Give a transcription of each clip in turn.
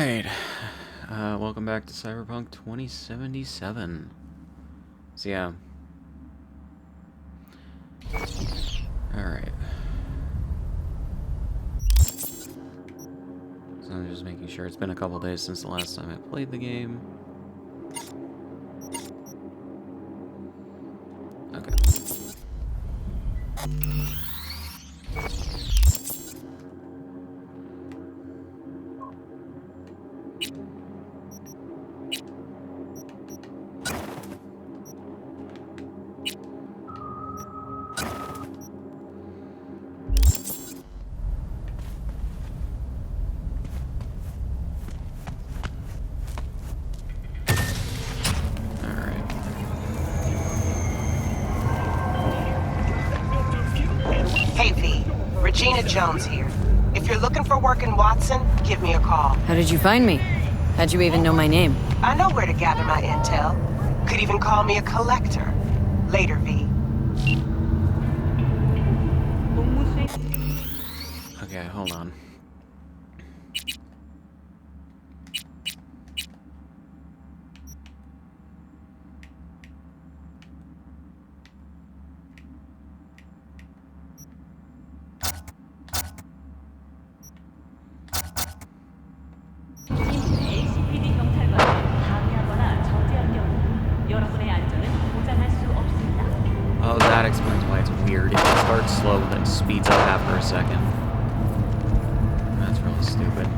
Alright, welcome back to Cyberpunk 2077. So yeah. Alright. So I'm just making sure. It's been a couple days since the last time I played the game. Okay. Hey V, Regina Jones here. If you're looking for work in Watson, give me a call. How did you find me? How'd you even know my name? I know where to gather my intel. Could even call me a collector. Later, V. Okay, hold on. Oh, that explains why it's weird. If it starts slow, then speeds up after a second. That's really stupid.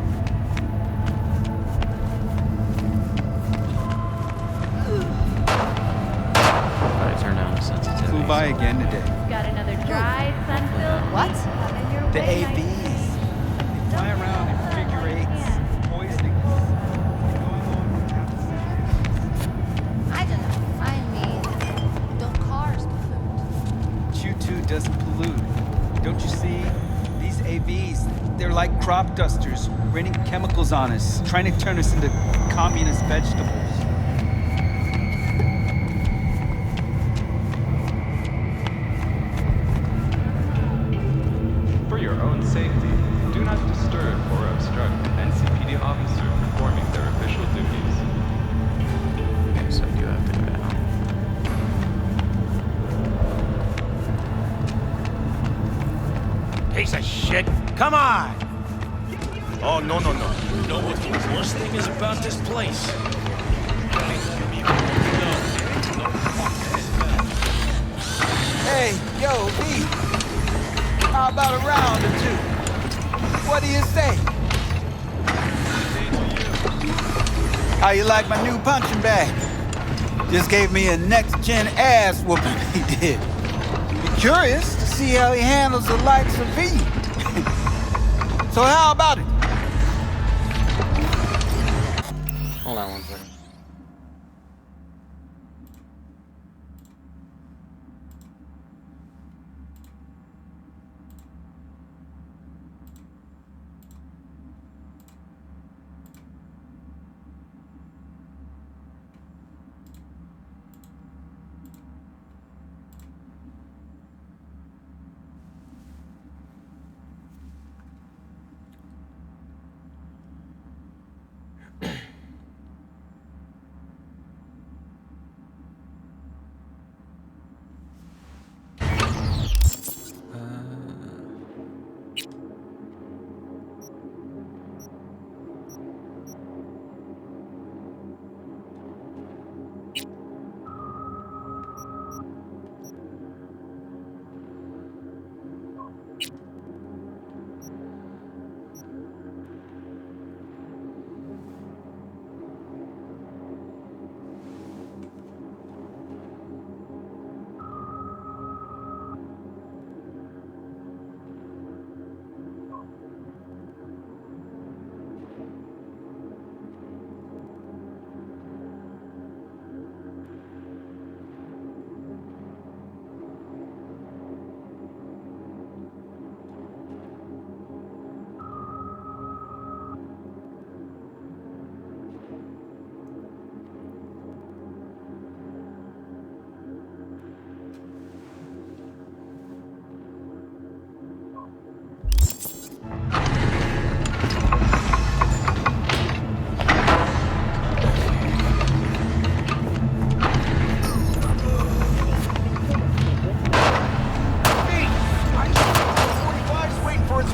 But I turned down the sensitivity. Flew by again today. Got another dry, sun-filled What? coming your The way, AVs. They fly around in figure eights, poisoning us. Going on half the city. I don't know. I mean, don't cars pollute? Q2 doesn't pollute. Don't you see? These AVs, they're like crop dusters, raining chemicals on us, trying to turn us into communist vegetables. For your own safety, do not disturb or obstruct NCPD officer performing their official duties. Okay, so you have to go down. Piece of shit! Come on! Oh, no. You know what the worst thing is about this place? Hey, yo, V. How about a round or two? What do you say? How you like my new punching bag? Just gave me a next-gen ass whooping, he did. Be curious to see how he handles the likes of V. So how about it? Hold on one second.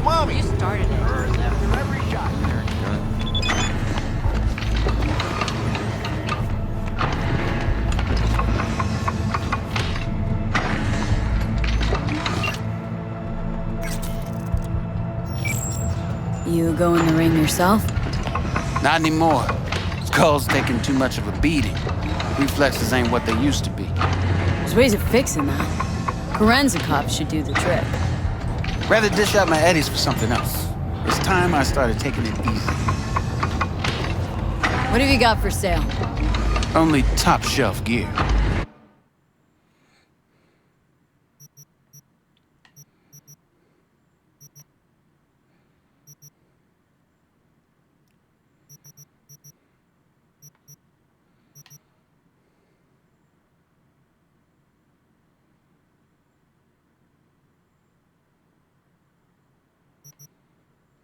Mommy! You started it. After every shot. Very good. You go in the ring yourself? Not anymore. Skull's taking too much of a beating. Reflexes ain't what they used to be. There's ways of fixing that. Karen's a cop should do the trick. Rather dish out my eddies for something else. It's time I started taking it easy. What have you got for sale? Only top shelf gear.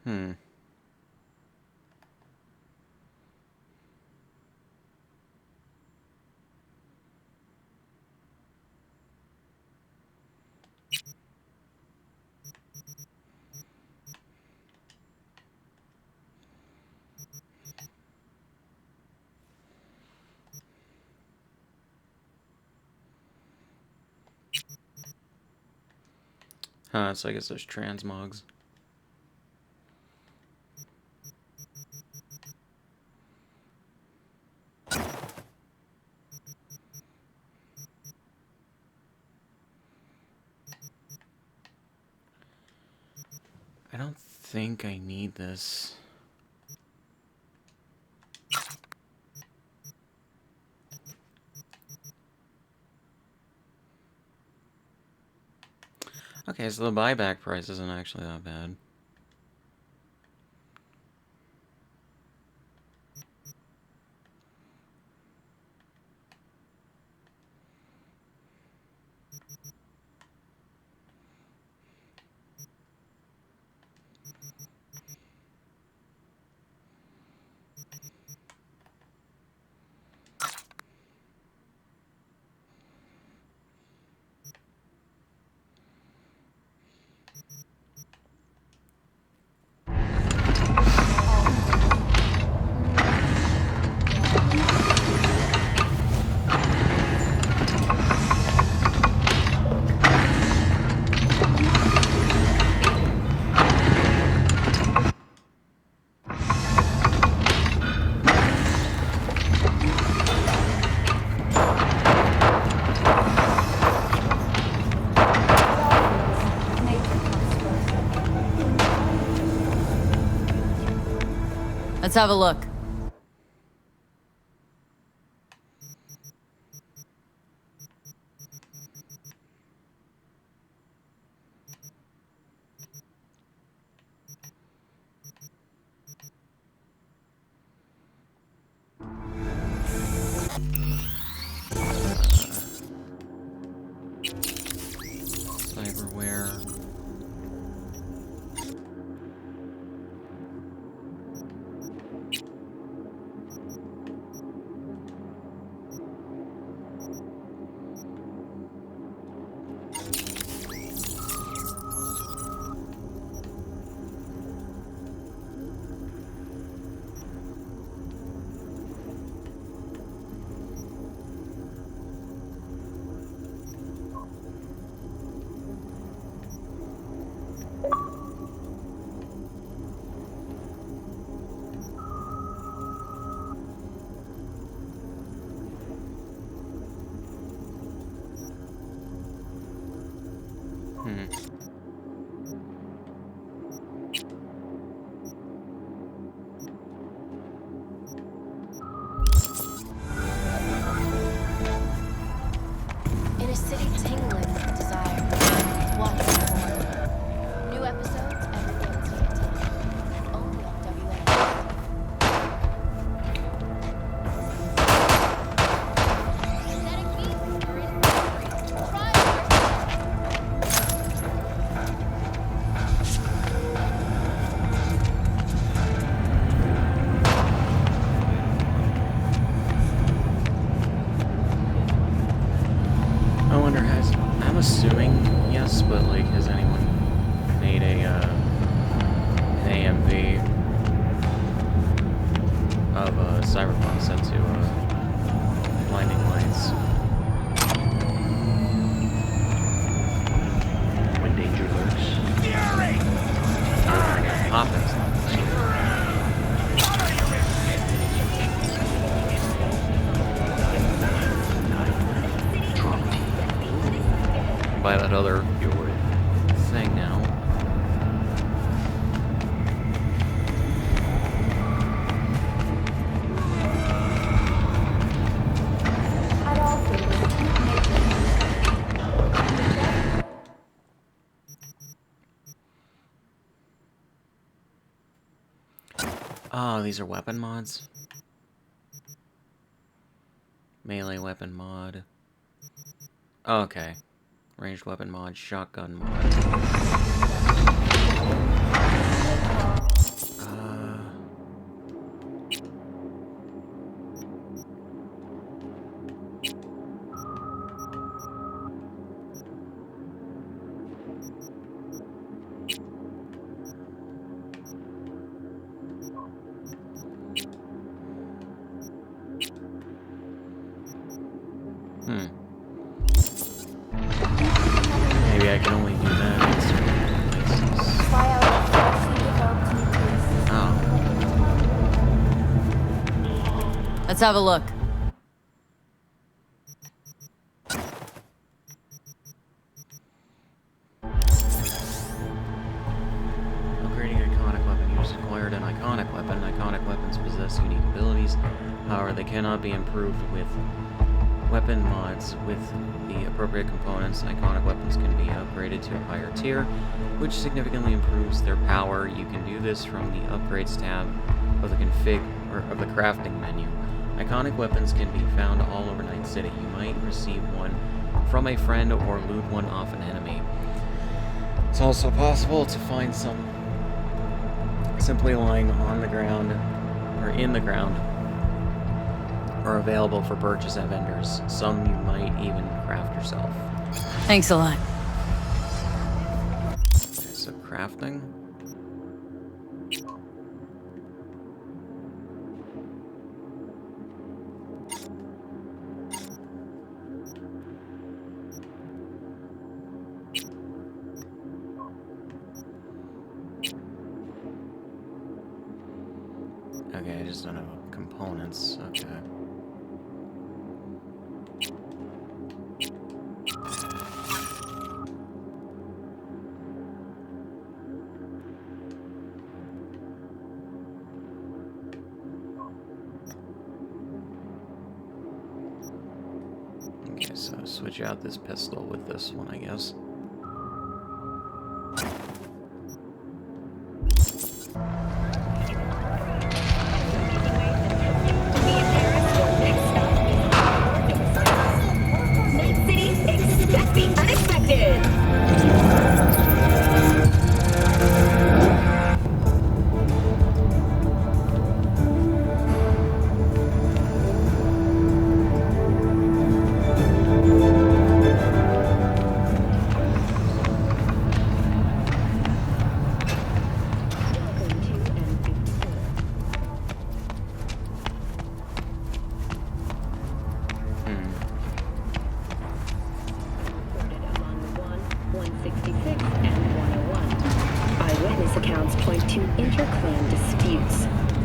Hmm. Huh, so I guess there's transmogs. I don't think I need this. Okay, so the buyback price isn't actually that bad. Let's have a look. Cyberware. Oh, these are weapon mods? Melee weapon mod. Okay. Ranged weapon mod, shotgun mod. Maybe I can only do that in certain places. Oh. Let's have a look. Upgrading an iconic weapon. You just acquired an iconic weapon. Iconic weapons possess unique abilities. However, they cannot be improved with weapon mods. With the appropriate components, iconic weapons can be upgraded to a higher tier, which significantly improves their power. You can do this from the Upgrades tab of the config or of the crafting menu. Iconic weapons can be found all over Night City. You might receive one from a friend or loot one off an enemy. It's also possible to find some simply lying on the ground or in the ground, or available for purchase at vendors. Some you might even craft yourself. Thanks a lot. Okay, so crafting. Okay, I just don't have components. Okay. Okay, so switch out this pistol with this one, I guess.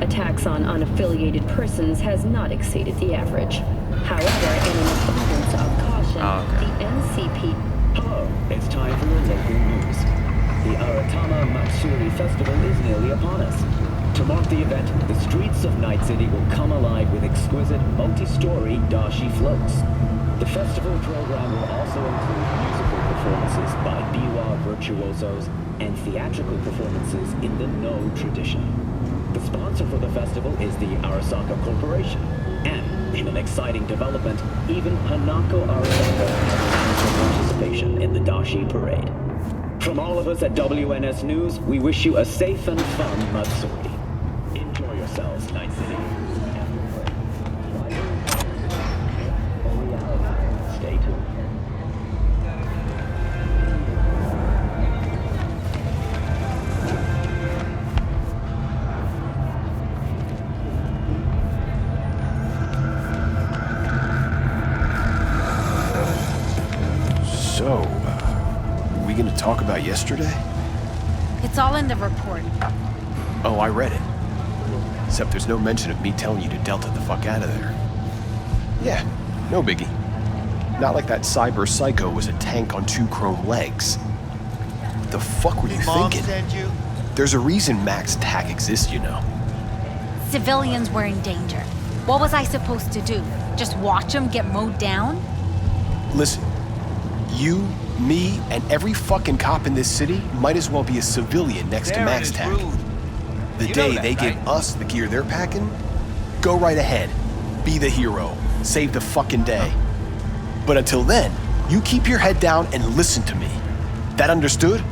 Attacks on unaffiliated persons has not exceeded the average. However, in an abundance of caution, the NCP... Hello, it's time for your local news. The Aratama Matsuri Festival is nearly upon us. To mark the event, the streets of Night City will come alive with exquisite, multi-story dashi floats. The festival program will also include musical performances by biwa virtuosos and theatrical performances in the No tradition. The sponsor for the festival is the Arasaka Corporation, and in an exciting development, even Hanako Arasaka has participation in the Dashi Parade. From all of us at WNS News, we wish you a safe and fun Matsuri. Enjoy yourselves, Night City. Stay tuned. So, we gonna talk about yesterday? It's all in the report. Oh, I read it. Except there's no mention of me telling you to Delta the fuck out of there. Yeah, no biggie. Not like that cyber psycho was a tank on 2 chrome legs. What the fuck were you thinking? There's a reason Max Tack exists, you know. Civilians were in danger. What was I supposed to do? Just watch them get mowed down? Listen, you, me, and every fucking cop in this city might as well be a civilian next to Max Tack. the day they give us the gear they're packing, go right ahead. Be the hero. Save the fucking day. But until then, you keep your head down and listen to me. That understood?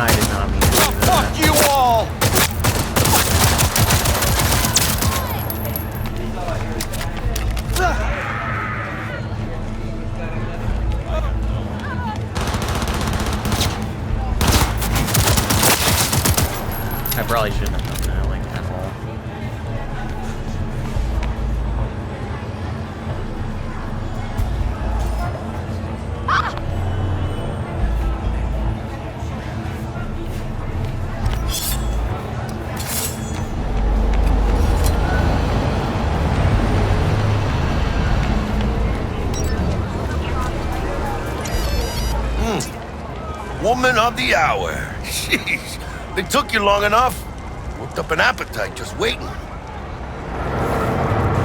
I did not mean to do that. Fuck you all! I probably shouldn't have done that, like, at all. Woman of the hour. Jeez, it took you long enough. Worked up an appetite just waiting.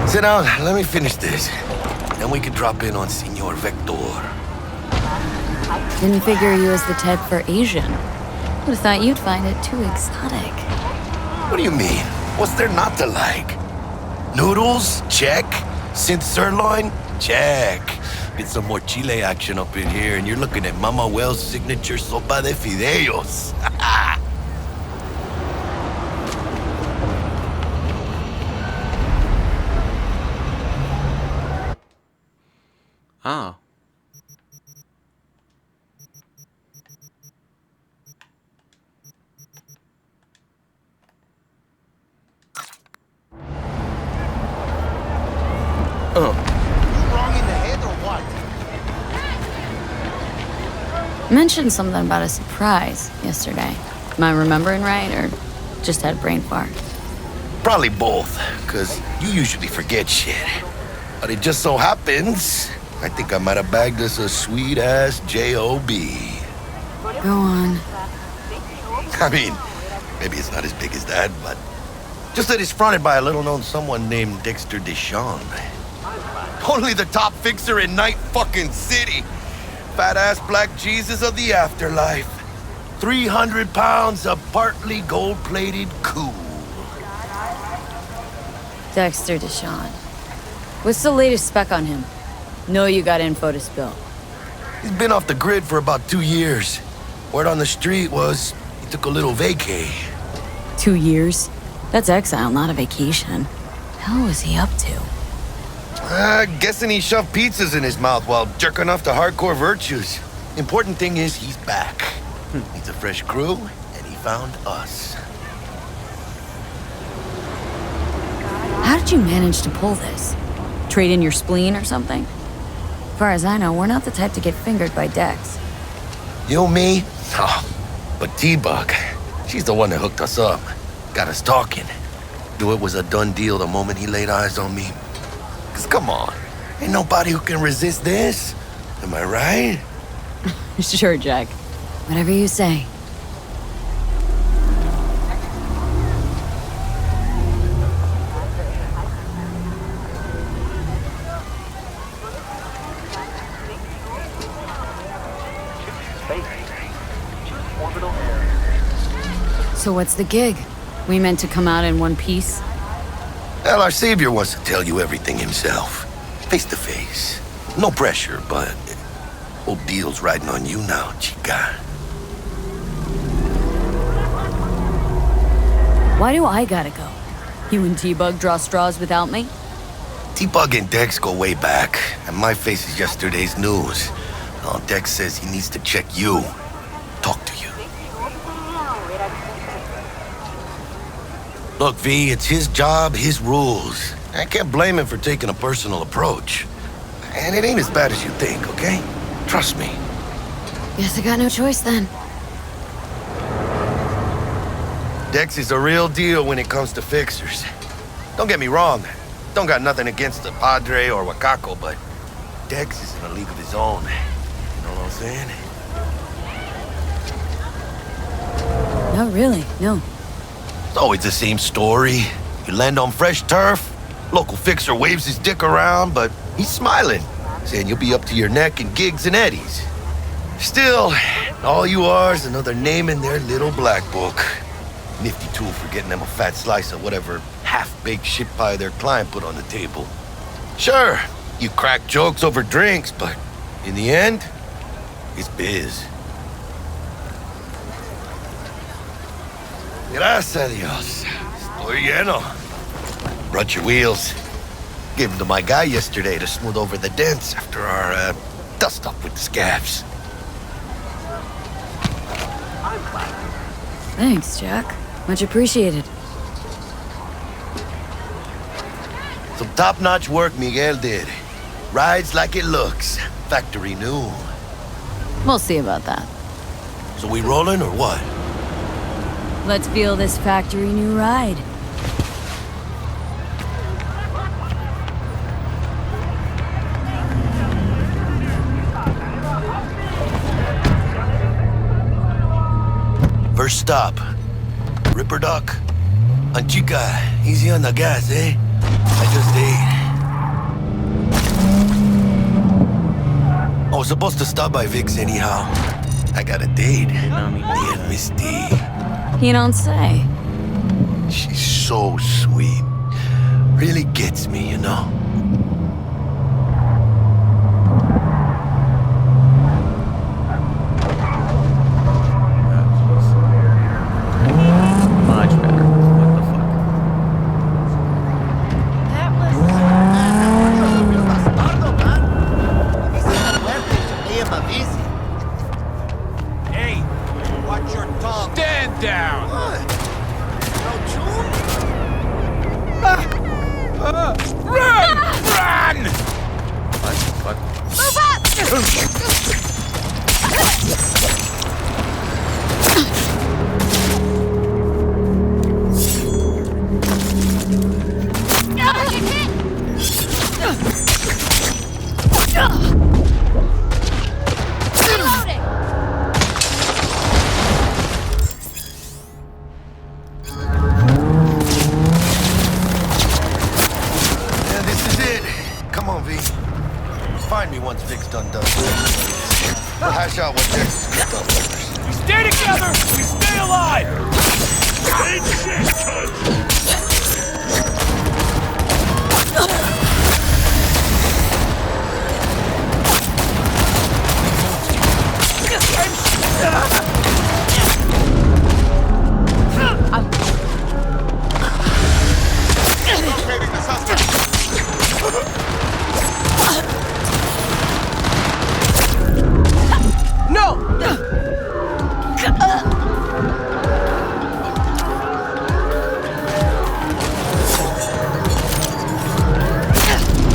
Sit down, let me finish this. Then we can drop in on Senor Vector. Didn't figure you as the type for Asian. Would've thought you'd find it too exotic. What do you mean? What's there not to like? Noodles? Check. Synth sirloin? Check. Get some more chile action up in here, and you're looking at Mama Wells' signature sopa de fideos. Oh. Mentioned something about a surprise yesterday. Am I remembering right, or just had brain fart? Probably both, because you usually forget shit. But it just so happens, I think I might have bagged us a sweet-ass J.O.B. Go on. I mean, maybe it's not as big as that, but just that it's fronted by a little-known someone named Dexter Deshawn. Only the top fixer in Night fucking City. Fat-ass black Jesus of the afterlife. 300 pounds of partly gold-plated cool. Dexter Deshawn. What's the latest spec on him? Know you got info to spill. He's been off the grid for about 2 years. Word on the street was he took a little vacay. 2 years? That's exile, not a vacation. Hell was he up to? Guessing he shoved pizzas in his mouth while jerking off to hardcore virtues. Important thing is he's back. Needs a fresh crew, and he found us. How did you manage to pull this? Trade in your spleen or something? As far as I know, we're not the type to get fingered by Dex. You, me? Oh, but T-Bug, she's the one that hooked us up. Got us talking. Knew it was a done deal the moment he laid eyes on me. 'Cause come on, ain't nobody who can resist this. Am I right? Sure, Jack. Whatever you say. So what's the gig? We meant to come out in one piece? Well, our savior wants to tell you everything himself. Face to face. No pressure, but whole deal's riding on you now, chica. Why do I gotta go? You and T-Bug draw straws without me? T-Bug and Dex go way back, and my face is yesterday's news. Now Dex says he needs to check you. Talk to you. Look, V, it's his job, his rules. I can't blame him for taking a personal approach. And it ain't as bad as you think, okay? Trust me. Guess I got no choice then. Dex is a real deal when it comes to fixers. Don't get me wrong. Don't got nothing against the Padre or Wakako, but Dex is in a league of his own. You know what I'm saying? Not really, no. It's always the same story. You land on fresh turf, Local fixer waves his dick around, but he's smiling, saying you'll be up to your neck in gigs and eddies. Still, all you are is another name in their little black book. Nifty tool for getting them a fat slice of whatever half-baked shit pie their client put on the table. Sure, you crack jokes over drinks, but in the end, it's biz. Gracias a Dios. Estoy lleno. Brought your wheels. Gave them to my guy yesterday to smooth over the dents after our, dust-up with the scabs. Thanks, Jack. Much appreciated. Some top-notch work Miguel did. Rides like it looks. Factory new. We'll see about that. So we rolling or what? Let's feel this factory new ride. First stop. Ripper Duck. Anchica, easy on the gas, eh? I just ate. I was supposed to stop by Vic's anyhow. I got a date. Me and Miss D. You don't say. She's so sweet. Really gets me, you know? Much better. What the fuck? Hey, watch your tongue. Stand down. What? Run! Run! What? Yeah, this is it. Come on, V. Find me once Vic's done. We'll hash out what Dex is cooked up first. We stay together. We stay alive.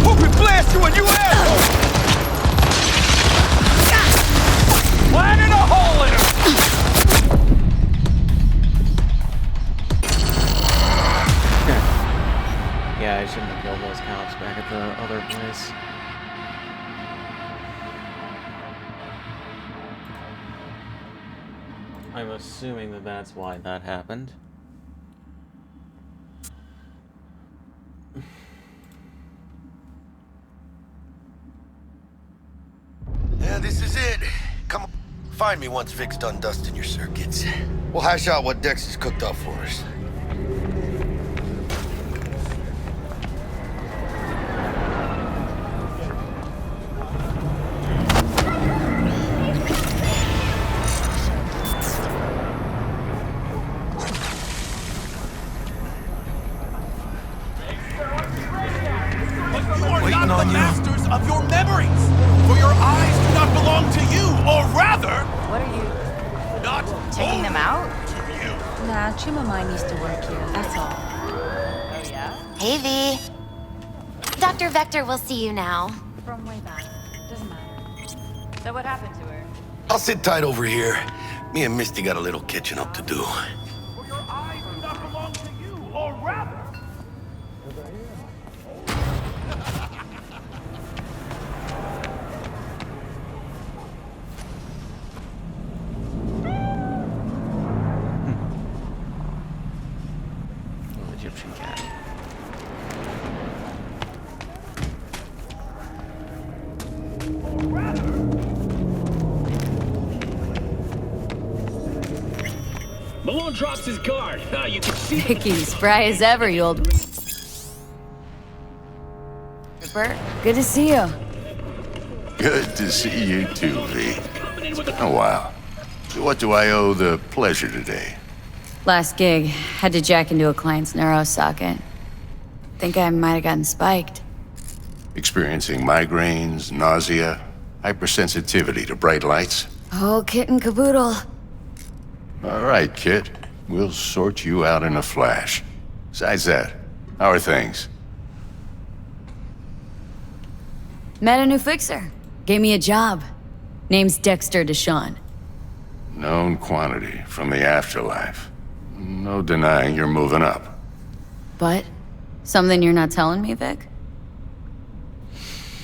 Hope we blast you and you asshole! Planting a hole in her! Yeah, I shouldn't have killed those cops back at the other place. I'm assuming that that's why that happened. Yeah, this is it. Come on. Find me once Vic's done dusting your circuits. We'll hash out what Dex has cooked up for us. Waiting on you. Masters of your memories, for your eyes do not belong to you, or rather, What are you not taking them out? to you. Nah, Chimamai used to work here. That's all. Oh yeah? Hey, V. Dr. Vector will see you now. From way back. Doesn't matter. So what happened to her? I'll sit tight over here. Me and Misty got a little catching up to do. For your eyes do not belong to you, or rather. Egyptian cat. Deshaun drops his guard. You can see Vicky, spry as ever, you old... Bert, good to see you. Good to see you too, V. It's been a while. So what do I owe the pleasure today? Last gig, had to jack into a client's neuro socket. Think I might have gotten spiked. Experiencing migraines, nausea, hypersensitivity to bright lights? Oh, kit and caboodle. All right, kid. We'll sort you out in a flash. Besides that, how are things? Met a new fixer. Gave me a job. Name's Dexter Deshawn. Known quantity from the afterlife. No denying you're moving up. But? Something you're not telling me, Vic?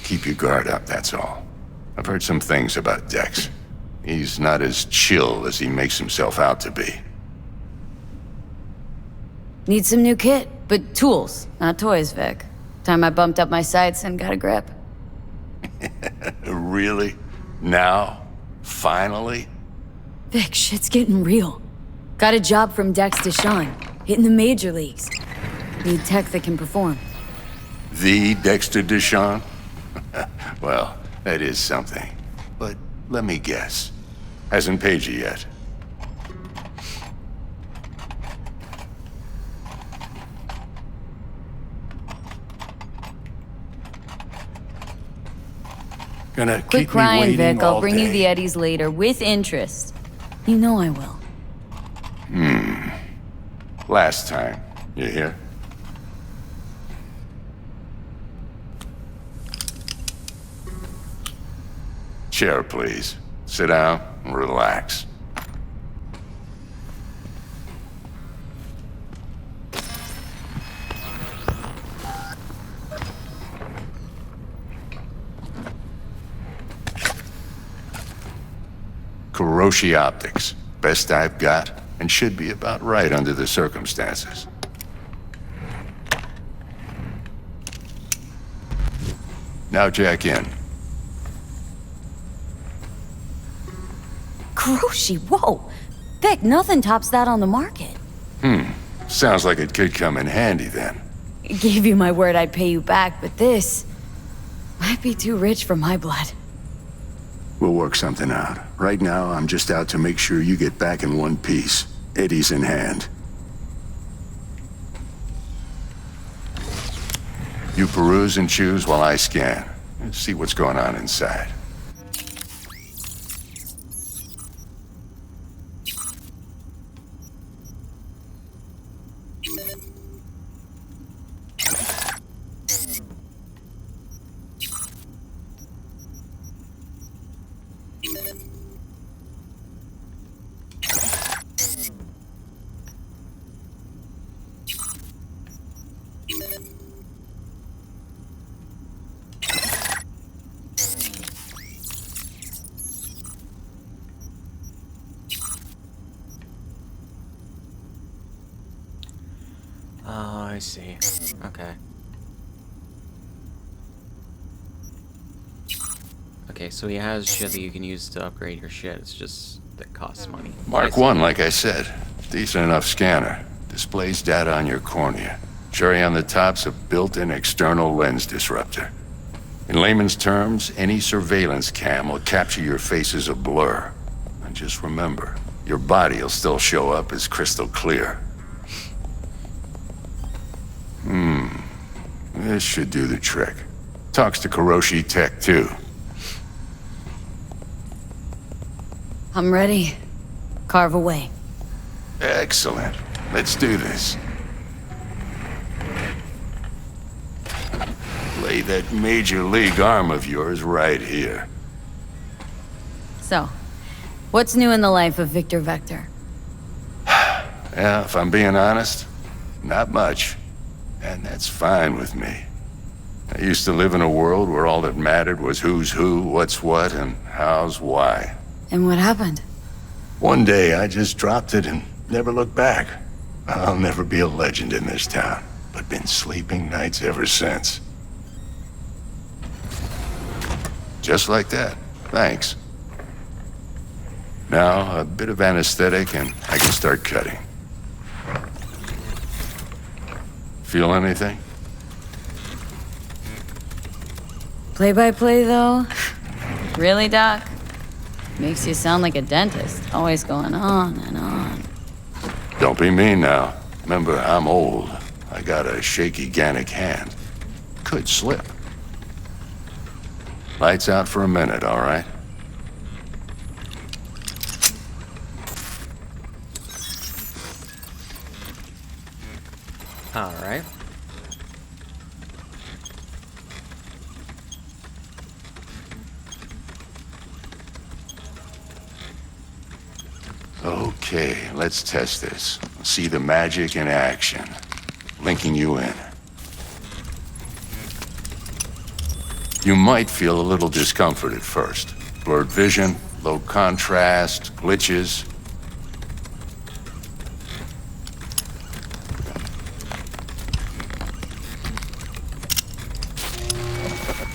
Keep your guard up, that's all. I've heard some things about Dex. He's not as chill as he makes himself out to be. Need some new kit, but tools, not toys, Vic. Time I bumped up my sights and got a grip. Really? Now? Finally? Vic, shit's getting real. Got a job from Dex Deshawn, hitting the major leagues. Need tech that can perform. The Dexter Deshawn? Well, that is something. But let me guess. Hasn't paid you yet. Gonna Quit keep crying, me waiting Vic. I'll all bring you day. the eddies later, with interest. You know I will. Last time. You hear? Chair, please. Sit down and relax. Kuroshi Optics. Best I've got, and should be about right under the circumstances. Now jack in. Kuroshi, whoa! Vic, nothing tops that on the market. Sounds like it could come in handy then. Gave you my word I'd pay you back, but this might be too rich for my blood. We'll work something out. Right now, I'm just out to make sure you get back in one piece. Eddie's in hand. You peruse and choose while I scan. Let's see what's going on inside. Oh, I see. Okay. Okay, so he has shit that you can use to upgrade your shit. It's just that costs money. Mark 1, like I said. Decent enough scanner. Displays data on your cornea. Cherry on the top's a built-in external lens disruptor. In layman's terms, any surveillance cam will capture your face as a blur. And just remember, your body will still show up as crystal clear. This should do the trick. Talks to Kuroshi Tech, too. I'm ready. Carve away. Excellent. Let's do this. Lay that major league arm of yours right here. So, what's new in the life of Victor Vector? Yeah, if I'm being honest, not much. And that's fine with me. I used to live in a world where all that mattered was who's who, what's what, and how's why. And what happened? One day I just dropped it and never looked back. I'll never be a legend in this town, but been sleeping nights ever since. Just like that. Thanks. Now, a bit of anesthetic and I can start cutting. Feel anything? Play-by-play, though? Really, Doc? Makes you sound like a dentist, always going on and on. Don't be mean now. Remember, I'm old. I got a shaky Gannic hand. Could slip. Lights out for a minute, all right? All right. Okay, let's test this. See the magic in action. Linking you in. You might feel a little discomfort at first. Blurred vision, low contrast, glitches.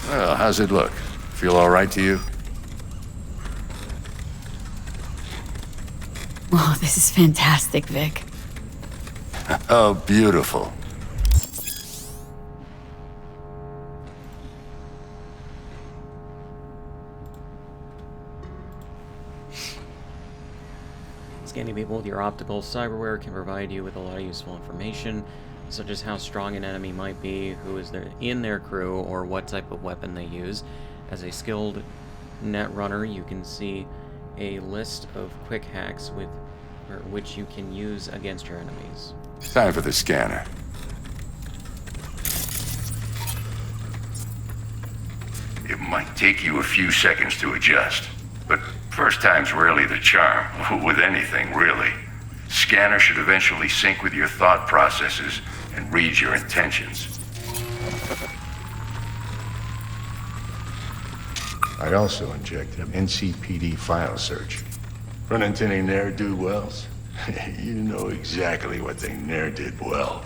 Well, how's it look? Feel all right to you? Oh, this is fantastic, Vic. Oh, beautiful. Scanning people with your optical cyberware can provide you with a lot of useful information, such as how strong an enemy might be, who is in their crew, or what type of weapon they use. As a skilled net runner, you can see a list of quick hacks which you can use against your enemies. Time for the scanner. It might take you a few seconds to adjust, but first time's rarely the charm, with anything, really. Scanner should eventually sync with your thought processes and read your intentions. I also injected an NCPD file search. Run into any ne'er-do-wells? You know exactly what they ne'er did well.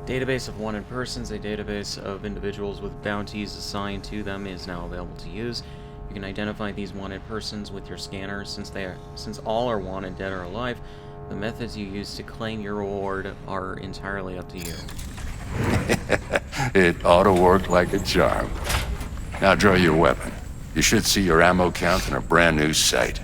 Database of wanted persons. A database of individuals with bounties assigned to them is now available to use. You can identify these wanted persons with your scanner. Since all are wanted, dead or alive, the methods you use to claim your reward are entirely up to you. It ought to work like a charm. Now draw your weapon. You should see your ammo count in a brand new sight.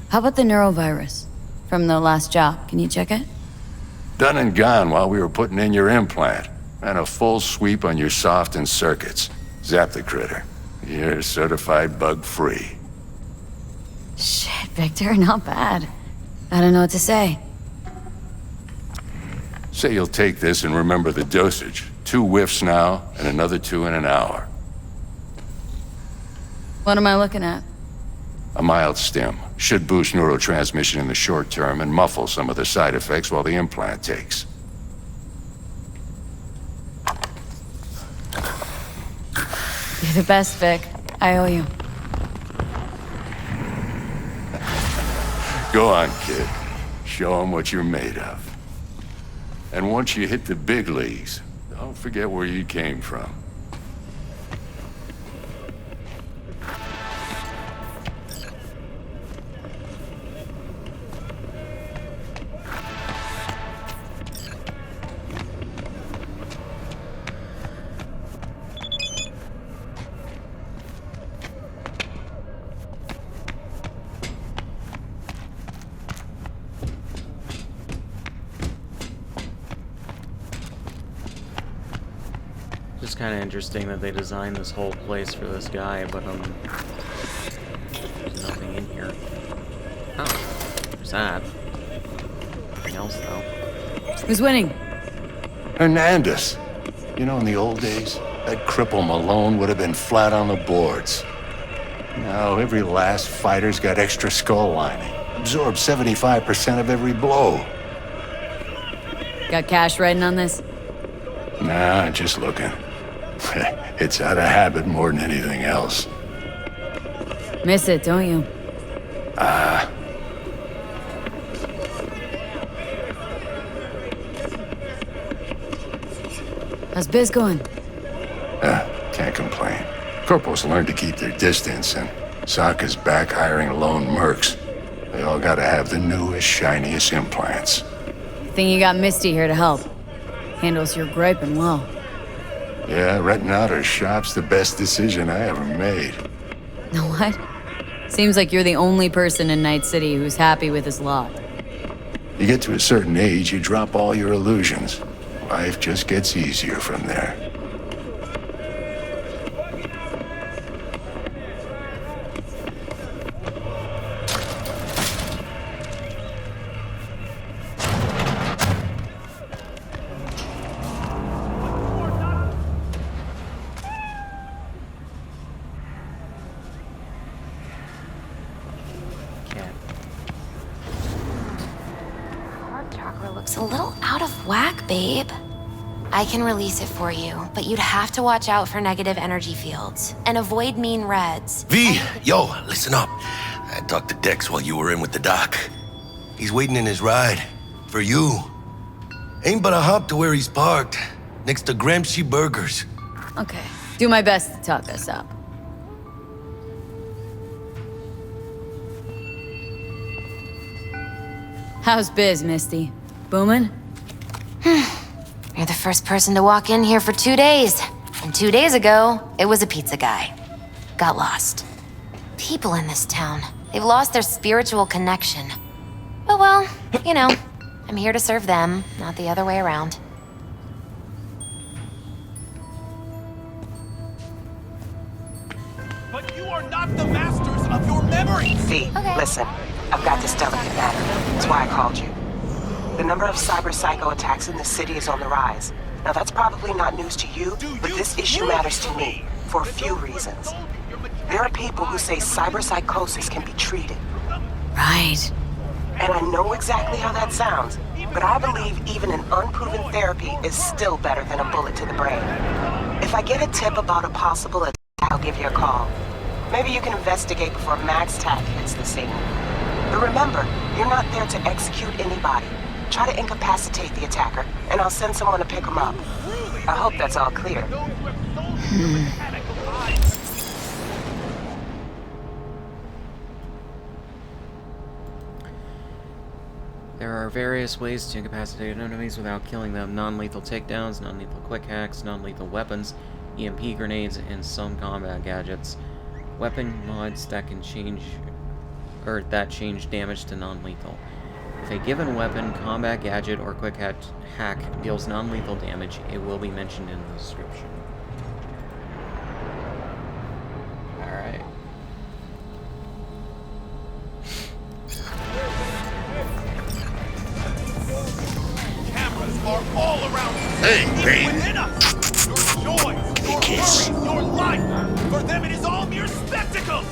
How about the neurovirus from the last job? Can you check it? Done and gone while we were putting in your implant. And a full sweep on your soft and circuits. Zap the critter. You're certified bug-free. Shit, Victor, not bad. I don't know what to say. Say you'll take this and remember the dosage. 2 whiffs now, and another 2 in an hour. What am I looking at? A mild stim. Should boost neurotransmission in the short term and muffle some of the side effects while the implant takes. You're the best, Vic. I owe you. Go on, kid. Show them what you're made of. And once you hit the big leagues, don't forget where you came from. Just kind of interesting that they designed this whole place for this guy, but there's nothing in here. Oh, there's that. Nothing else though. Who's winning? Hernandez. You know, in the old days, that cripple Malone would have been flat on the boards. Now, every last fighter's got extra skull lining. Absorbs 75% of every blow. Got cash riding on this? Nah, just looking. It's out of habit more than anything else. Miss it, don't you? How's biz going? Can't complain. Corporals learn to keep their distance, and Sokka's back hiring lone mercs. They all gotta have the newest, shiniest implants. Think you got Misty here to help. Handles your griping well. Yeah, renting out her shop's the best decision I ever made. What? Seems like you're the only person in Night City who's happy with his lot. You get to a certain age, you drop all your illusions. Life just gets easier from there. Looks a little out of whack, babe. I can release it for you, but you'd have to watch out for negative energy fields and avoid mean reds. V, yo, listen up. I talked to Dex while you were in with the doc. He's waiting in his ride. For you. Ain't but a hop to where he's parked. Next to Gramsci Burgers. Okay. Do my best to talk us up. How's biz, Misty? Booming? You're the first person to walk in here for 2 days. And 2 days ago, it was a pizza guy. Got lost. People in this town, they've lost their spiritual connection. But well, you know, I'm here to serve them, not the other way around. But you are not the masters of your memory! V, listen. I've got this delicate matter. That's why I called you. The number of cyber psycho attacks in the city is on the rise. Now that's probably not news to you, but this issue matters to me for a few reasons. There are people who say cyber psychosis can be treated. Right. And I know exactly how that sounds, but I believe even an unproven therapy is still better than a bullet to the brain. If I get a tip about a possible attack, I'll give you a call. Maybe you can investigate before Max Tack hits the scene. But remember, you're not there to execute anybody. Try to incapacitate the attacker, and I'll send someone to pick him up. I hope that's all clear. There are various ways to incapacitate enemies without killing them. Non-lethal takedowns, non-lethal quick hacks, non-lethal weapons, EMP grenades, and some combat gadgets. Weapon mods that can change damage to non-lethal. If a given weapon, combat gadget, or quick hack deals non-lethal damage, it will be mentioned in the description. Alright. Cameras are all around us. Hey, babe. Within us. Your joy, your worry, your life. For them it is all mere spectacle.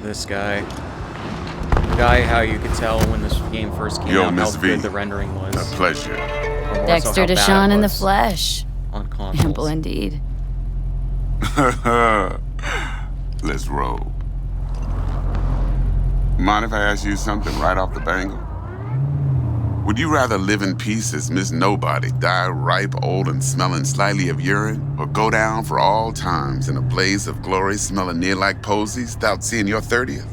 This guy. The guy, how you could tell when this game first came out Miss how V. good the rendering was. A pleasure. Or more Dexter so how bad Deshawn it in the was flesh. on consoles. Ample indeed. Let's roll. Mind if I ask you something right off the bangle? Would you rather live in peace as Miss Nobody, die ripe, old, and smelling slightly of urine, or go down for all times in a blaze of glory smelling near like posies without seeing your 30th?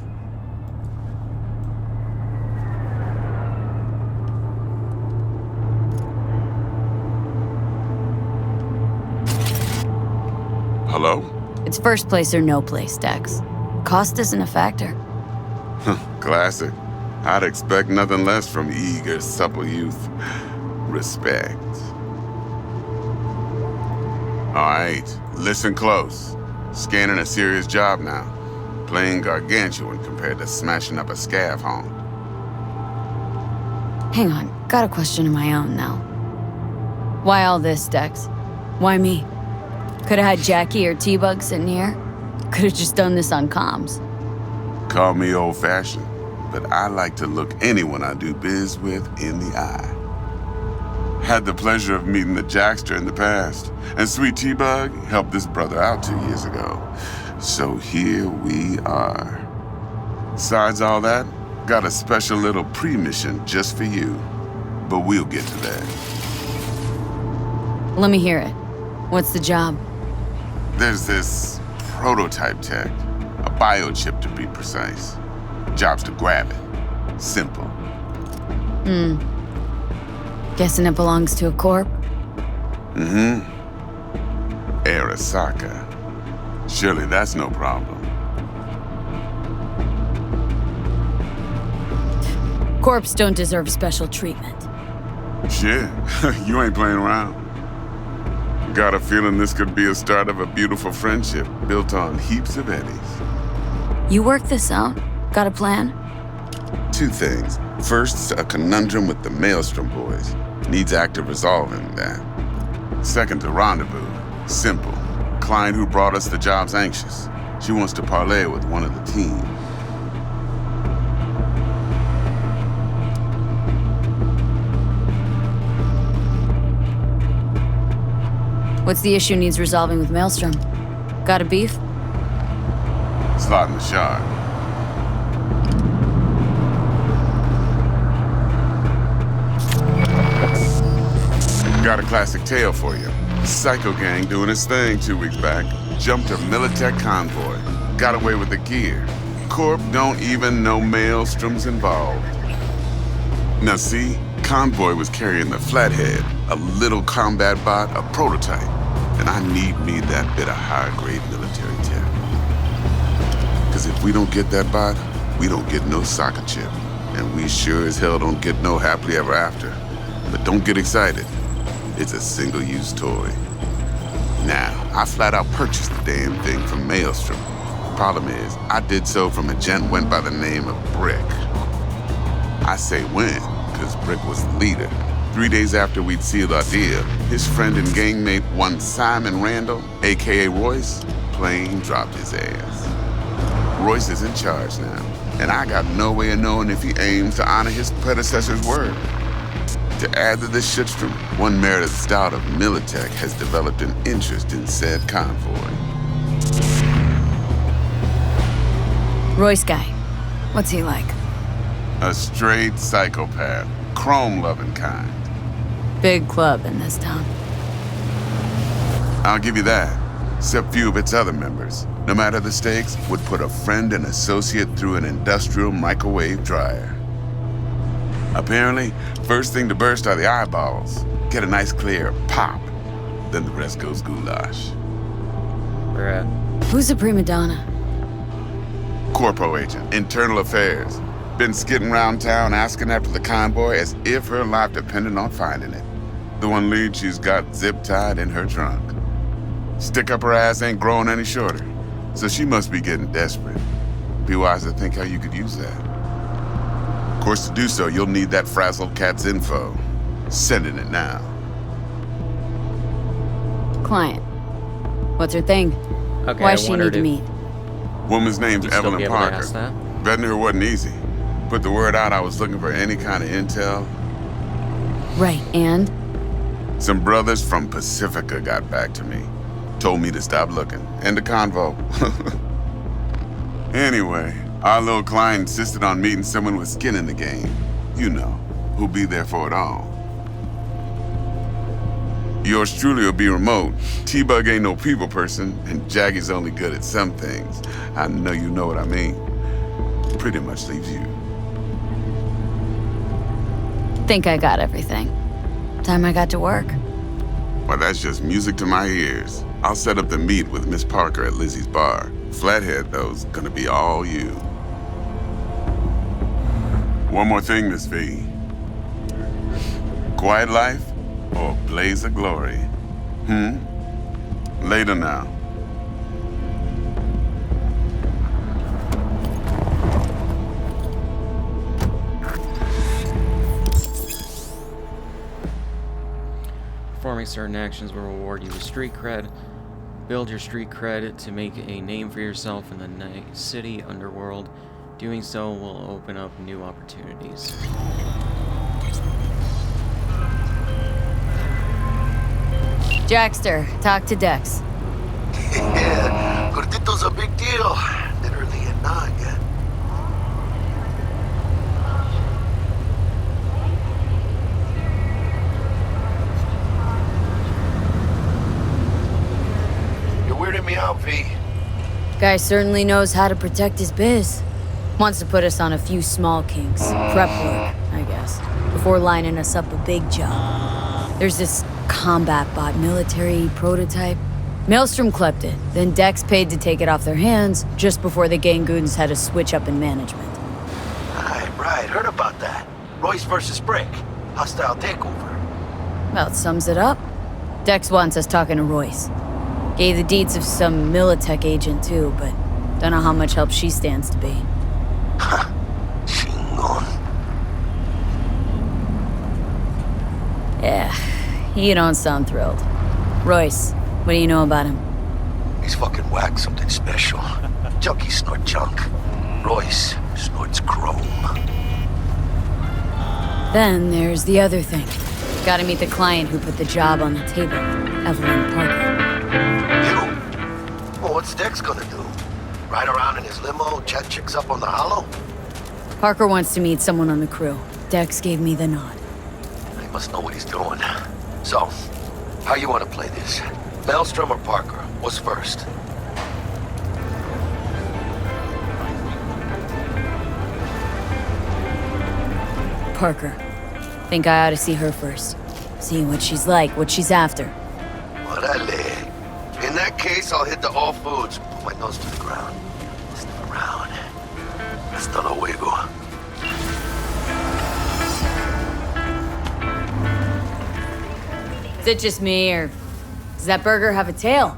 Hello? It's first place or no place, Dex. Cost isn't a factor. Classic. I'd expect nothing less from eager, supple youth. Respect. All right, listen close. Scanning a serious job now. Plain gargantuan compared to smashing up a scav home. Hang on, got a question of my own now. Why all this, Dex? Why me? Could've had Jackie or T-Bug sitting here. Could've just done this on comms. Call me old-fashioned, but I like to look anyone I do biz with in the eye. Had the pleasure of meeting the Jackster in the past, and Sweet T-Bug helped this brother out 2 years ago. So here we are. Besides all that, got a special little pre-mission just for you. But we'll get to that. Let me hear it. What's the job? There's this prototype tech, a biochip to be precise. Job's to grab it. Simple. Guessing it belongs to a corp? Mm-hmm. Arasaka. Surely that's no problem. Corps don't deserve special treatment. Shit, you ain't playing around. Got a feeling this could be a start of a beautiful friendship built on heaps of eddies. You work this out? Got a plan? 2 things. First, a conundrum with the Maelstrom boys. Needs active resolving that. Second, a rendezvous. Simple. Client who brought us the job's anxious. She wants to parlay with one of the team. What's the issue needs resolving with Maelstrom? Got a beef? Slot in the shard. Got a classic tale for you. Psycho gang doing its thing 2 weeks back. Jumped a Militech convoy. Got away with the gear. Corp don't even know Maelstrom's involved. Now see, convoy was carrying the Flathead, a little combat bot, a prototype. And I need me that bit of high-grade military tech. Because if we don't get that bot, we don't get no soccer chip. And we sure as hell don't get no happily ever after. But don't get excited. It's a single-use toy. Now, I flat out purchased the damn thing from Maelstrom. Problem is, I did so from a gent went by the name of Brick. I say when, because Brick was the leader. 3 days after we'd sealed our deal, his friend and gangmate, one Simon Randall, a.k.a. Royce, plain dropped his ass. Royce is in charge now, and I got no way of knowing if he aims to honor his predecessor's word. To add to this shitstorm, one Meredith Stout of Militech has developed an interest in said convoy. Royce guy. What's he like? A straight psychopath, chrome-loving kind. Big club in this town. I'll give you that, except few of its other members, no matter the stakes, would put a friend and associate through an industrial microwave dryer. Apparently, first thing to burst are the eyeballs. Get a nice clear pop. Then the rest goes goulash. Bruh. Who's the prima donna? Corpo agent, internal affairs. Been skidding around town asking after the convoy as if her life depended on finding it. The one lead she's got zip-tied in her trunk. Stick up her ass ain't growing any shorter, so she must be getting desperate. Be wise to think how you could use that. Of course, to do so, you'll need that frazzled cat's info. Sending it now. Client. What's her thing? Okay, Why I she wondered need to if meet? Woman's name's you'd still Evelyn be able to Parker. ask that. Vetting her wasn't easy. Put the word out I was looking for any kind of intel. Right, and? Some brothers from Pacifica got back to me. Told me to stop looking. End of convo. Anyway, our little client insisted on meeting someone with skin in the game. You know, who'll be there for it all. Yours truly will be remote. T-Bug ain't no people person, and Jaggy's only good at some things. I know you know what I mean. Pretty much leaves you. Think I got everything. Time I got to work. Well, that's just music to my ears. I'll set up the meet with Miss Parker at Lizzie's bar. Flathead, though's gonna be all you. One more thing, Miss V. Quiet life or blaze of glory? Later now. performing certain actions will reward you with street cred. Build your street cred to make a name for yourself in the night city underworld. Doing so will open up new opportunities. Jackster, talk to Dex. Yeah, Gordito's a big deal. Literally and not yet. You're weirding me out, V. Guy certainly knows how to protect his biz. Wants to put us on a few small kinks. Prep work, I guess. Before lining us up a big job. There's this combat bot military prototype. Maelstrom clept it, then Dex paid to take it off their hands just before the Gangoons had a switch up in management. Right. Heard about that. Royce versus Brick. Hostile takeover. About sums it up. Dex wants us talking to Royce. Gave the deeds of some Militech agent too, but don't know how much help she stands to be. Chingon. Yeah, you don't sound thrilled. Royce, what do you know about him? He's fucking whack, something special. Junkies snort junk. Royce snorts chrome. Then there's the other thing. Gotta meet the client who put the job on the table, Evelyn Parker. You? Well, what's Dex gonna do? Ride around in his limo, chat chicks up on the hollow? Parker wants to meet someone on the crew. Dex gave me the nod. He must know what he's doing. So, how you want to play this? Maelstrom or Parker? What's first? Parker. Think I ought to see her first. See what she's like, what she's after. Orale. In that case, I'll hit the all foods. Put my nose to the ground. Sniff around. Hasta luego. Is it just me, or does that burger have a tail?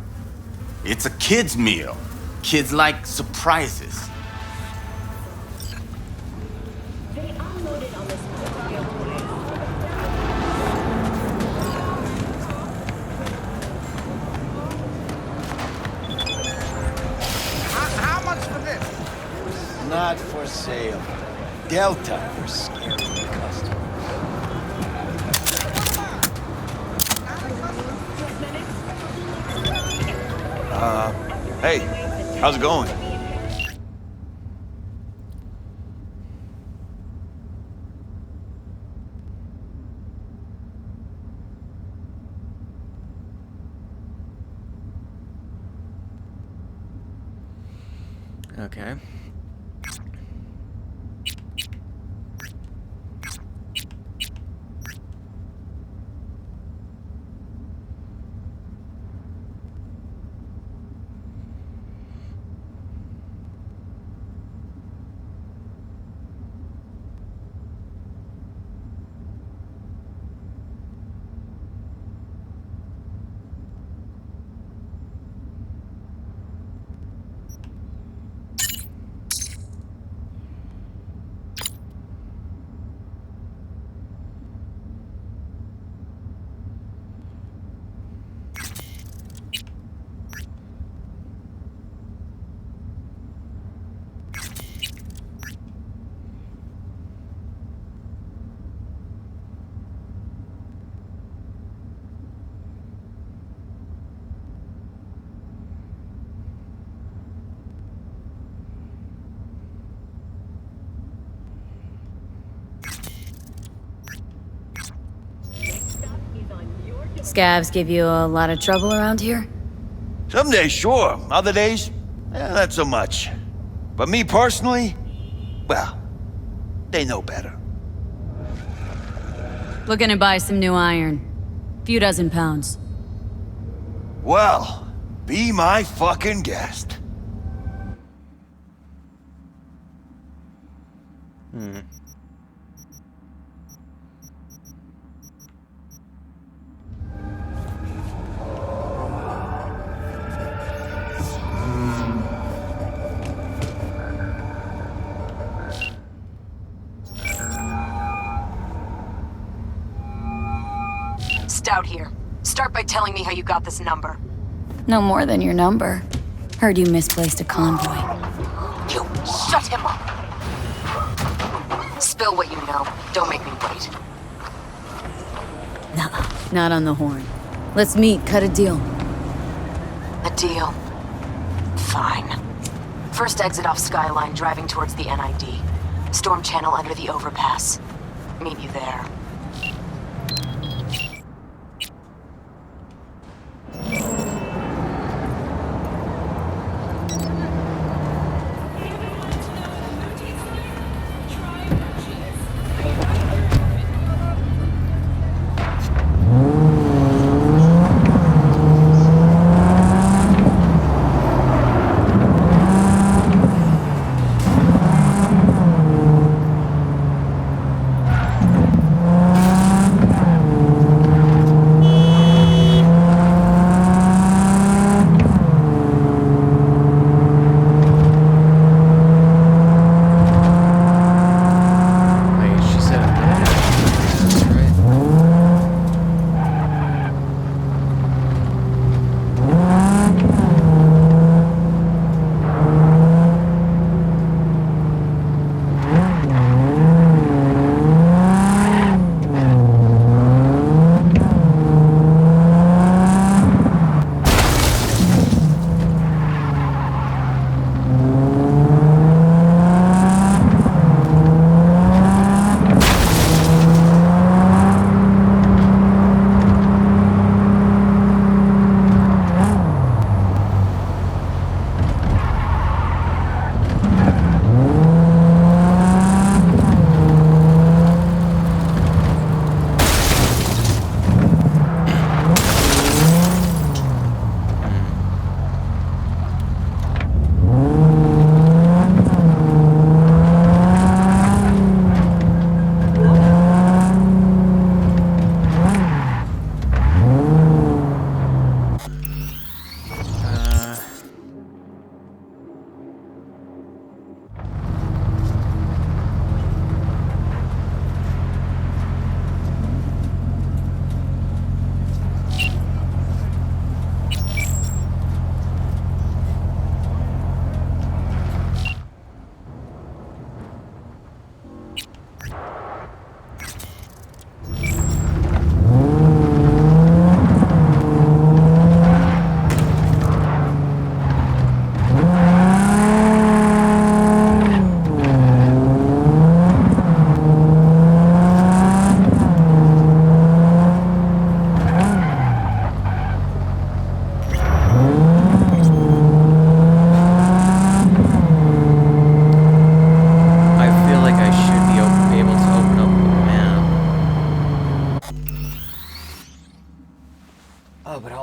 It's a kid's meal. Kids like surprises. How much for this? Not for sale. Delta for scary customers. Hey, how's it going? Okay. Scavs give you a lot of trouble around here? Some days, sure. Other days, not so much. But me personally, well, they know better. Looking to buy some new iron. Few dozen pounds. Well, be my fucking guest. Stout here. Start by telling me how you got this number. No more than your number. Heard you misplaced a convoy. You shut him up! Spill what you know. Don't make me wait. Nah, not on the horn. Let's meet, cut a deal. A deal? Fine. First exit off Skyline, driving towards the NID. Storm channel under the overpass. Meet you there.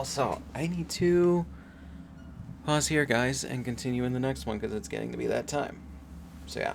Also, I need to pause here, guys, and continue in the next one because it's getting to be that time. So yeah.